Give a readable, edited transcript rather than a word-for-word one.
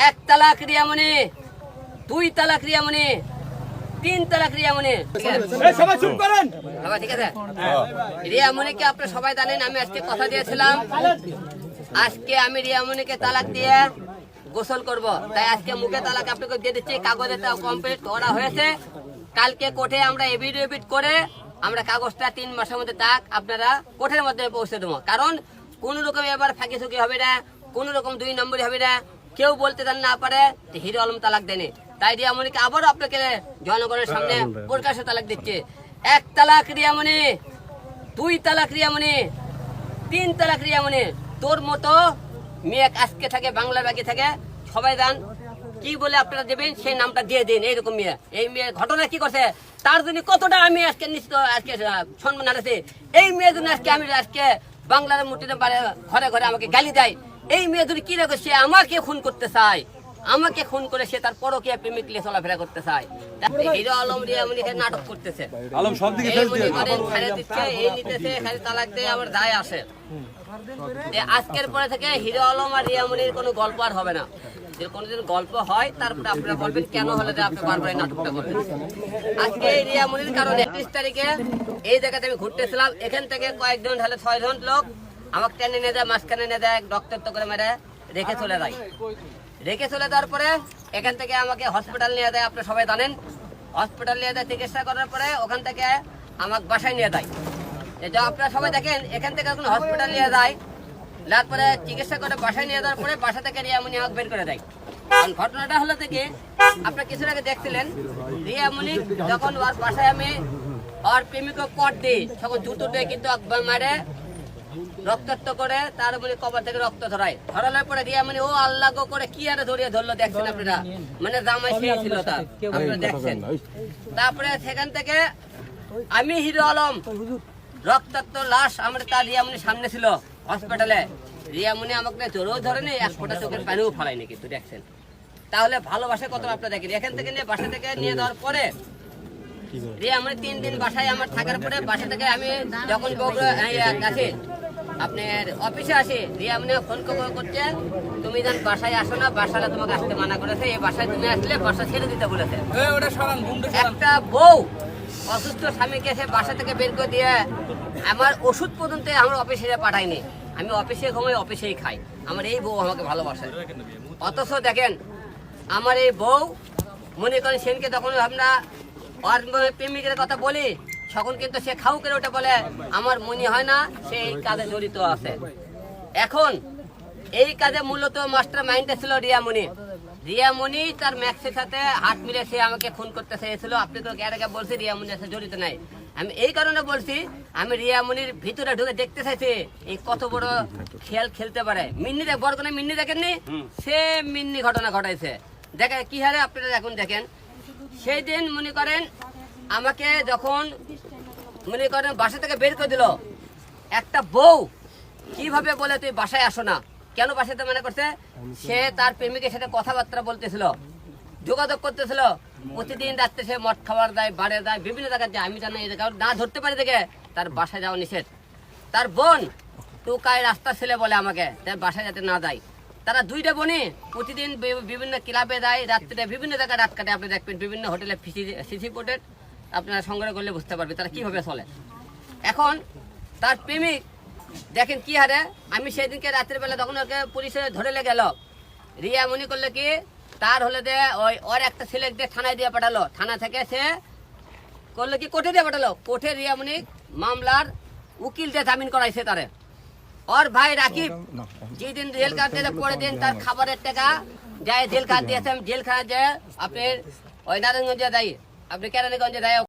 এক তালাক রিয়ামণি, দুই তালাক রিয়ামণি, তিন তালাক রিয়ামণি। ঠিক আছে, রিয়ামণিকে আপনারা সবাই জানেন। আমি আজকে কথা দিয়েছিলাম, আজকে আমি রিয়ামণিকে তালাক দিয়ে গোসল করব, তাই আজকে মুখে তালাক আপনাকে দিয়ে দিচ্ছি। কাগজে কমপ্লিট করা হয়েছে। কালকে কোর্টে আমরা এফিডেভিট করে আমরা কাগজটা 3 মাসের মধ্যে তাক আপনারা কোর্টের মধ্যে পৌঁছে দেবো। কারণ কোন রকম এবার ফাঁকি ঝুঁকি হবে না, কোন রকম 2 নম্বরই হবে না, কেউ বলতে না পারে হিরো আলম তালাক দেনে। তাই রিয়ামণিকে আবারও আপনাকে জনগণের সামনে প্রকাশ্যে তালাক দিচ্ছে। 1 তালাক রিয়ামণি, 2 তালাক রিয়ামণি, 3 তালাক রিয়ামণি। তোর মতো মেয়ে আজকে থাকে বাংলা বাকি থাকে, সবাই জান কি বলে আপনারা দেবেন সেই নামটা দিয়ে দিন। এইরকম মেয়ে, এই মেয়ে ঘটনা কি করছে তার জন্য কতটা আমি আজকে নিশ্চিত আজকে সম্মান হারাচ্ছি। এই মেয়ের জন্য আজকে আমি আজকে বাংলার মূর্তিতে ঘরে ঘরে আমাকে গালি দেয়। এই মেয়ে যদি কি রাখে, সে আমাকে খুন করতে চায়, আমাকে খুন করে সে তার পরকীয়া প্রেমিক নিয়ে চলাফেরা করতে চায়। হিরো আলম রিয়ামণি নাটক করতেছে, এই নিতেছে, খালি তালাক দিয়ে আবার দায় আসে। আজকের পরে থেকে হিরো আলম আর রিয়ামণির কোনো গল্প আর হবে না। যদি কোনোদিন গল্প হয় তারপরে আপনারা বলবেন কেন হলে আপনি বারবার নাটকটা করবেন। আজকে এই রিয়ামণির কারণে 31 তারিখে এই জায়গাতে আমি ঘুরতেছিলাম, এখান থেকে কয়েকজন তাহলে 6 জন লোক আমাকে টেনে নিয়ে যায়, মাঝখানে নিয়ে যায়, রক্তাক্ত করে মেরে রেখে চলে যায়। রেখে চলে যাওয়ার পরে এখান থেকে আমাকে হসপিটাল নিয়ে যায়, আপনারা সবাই জানেন। হসপিটাল নিয়ে যায়, চিকিৎসা করার পরে ওখান থেকে আমাকে বাসায় নিয়ে যায়। আপনারা সবাই দেখেন, এখান থেকে যখন হসপিটাল নিয়ে যায়, তারপরে চিকিৎসা করে বাসায় নিয়ে যাওয়ার পরে বাসা থেকে রিয়ামণি আমাকে বের করে দেয়। কারণ ঘটনাটা হলো থেকে আপনারা কিছুর আগে দেখছিলেন, রিয়ামণি যখন ওর বাসায় আমি ওর প্রেমিক কট দিই, তখন জুতো দিয়ে কিন্তু মারে রক্তাক্ত করে তার মানে কবর থেকে রক্ত ধরানোর পরে রিয়ামণি ও আল্লাহ গো করে কি আরে ধরিয়ে ধরলো দেখছেন আপনারা, মানে জামাই সেই ছিল তার, আপনারা দেখছেন। তারপরে সেখান থেকে আমি হিরো আলম রক্তাক্ত লাশ আমার তার রিয়ামণির সামনে ছিল হসপিটালে। রিয়ামণি আমাকে জোরেও ধরেনি, 1 ফোঁটা চোখের পানিও ফলাইনি, কিন্তু দেখছেন। তাহলে ভালোবাসে কত আপনারা দেখেন। এখান থেকে নিয়ে বাসা থেকে নিয়ে যাওয়ার পরে রিয়ামণি 3 দিন বাসায় আমার থাকার পরে বাসা থেকে আমি যখন আসি আপনার অফিসে আসি, রিয়ামণি ফোন করছে, তুমি যখন বাসায় আসো না, বাসাটা তোমাকে আসতে মানা করেছে, এই বাসায় তুমি আসলে বাসা ছেড়ে দিতে বলেছে। একটা বউ অসুস্থ স্বামীকে সে বাসা থেকে বের করে দিয়ে আমার ওষুধ পর্যন্ত আমার অফিসে পাঠায়নি। আমি অফিসে ঘুমাই, অফিসেই খাই। আমার এই বউ আমাকে ভালোবাসে। অথচ দেখেন আমার এই বউ মনে করেন সেনকে তখন আমরা ওর প্রেমিকের কথা বলি, তখন কিন্তু সে খাউ করে ওটা বলে আমার মনে হয় না সে এই কাজে জড়িত আছে। এখন এই কাজে মূলত মাস্টার মাইন্ডটা ছিল রিয়ামণি। রিয়ামণি তার ম্যাক্সের সাথে হাত মিলে সে আমাকে খুন করতে চেয়েছিল। আপনি তো এর বলছি রিয়ামণি সাথে জড়িত নাই। আমি এই কারণে বলছি, আমি রিয়ামণির ভিতরে ঢুকে দেখতে চাইছি এই কত বড় খেল খেলতে পারে। মিন্নি বরগুনা মিন্নি দেখেননি, সে মিন্নি ঘটনা ঘটাইছে। দেখেন কি হারে আপনারা এখন দেখেন। সেই দিন মনে করেন আমাকে যখন মনে করেন বাসা থেকে বের করে দিল, একটা বউ কিভাবে বলে তুই বাসায় আসো না, কেন বাসাতে মনে করছে, সে তার প্রেমিকের সাথে কথাবার্তা বলতেছিল, যোগাযোগ করতেছিল। প্রতিদিন রাত্রে সে মদ খাবার দেয়, বাড়ে দেয়, বিভিন্ন জায়গায় যায়। আমি জানি এই জায়গা না ধরতে পারি দেখে তার বাসায় যাওয়া নিষেধ। তার বোন টোকায় রাস্তার ছেলে বলে আমাকে তার বাসায় যাতে না যায়। তারা 2টা বোনই প্রতিদিন বিভিন্ন ক্লাবে যায়, রাত্রে বিভিন্ন জায়গায় রাত কাটে। আপনি দেখবেন বিভিন্ন হোটেলে সিসি ফুটেজ আপনারা সংগ্রহ করলে বুঝতে পারবে তারা কিভাবে চলে। এখন তার প্রেমিক দেখেন কি হারে, আমি সেদিনকে রাত্রের বেলা তখন ওকে পুলিশে ধরে গেল। রিয়ামণি করলে কি তার হলে যে ওর একটা ছেলে দিয়ে থানায় দিয়ে পাঠালো, থানা থেকে সে করলো কি কোর্টে দিয়ে পাঠালো। কোর্টে রিয়ামণি মামলার উকিল দিয়ে জামিন করাইছে তারে। ওর ভাই রাকিব যেদিন জেল কাটতে পরের দিন তার খাবারের টাকা যায় জেল কাট দিয়েছে। জেলখানা যায় আপনার ওই নারায়ণগঞ্জে যাই, আপনি কেরানীগঞ্জে যায়।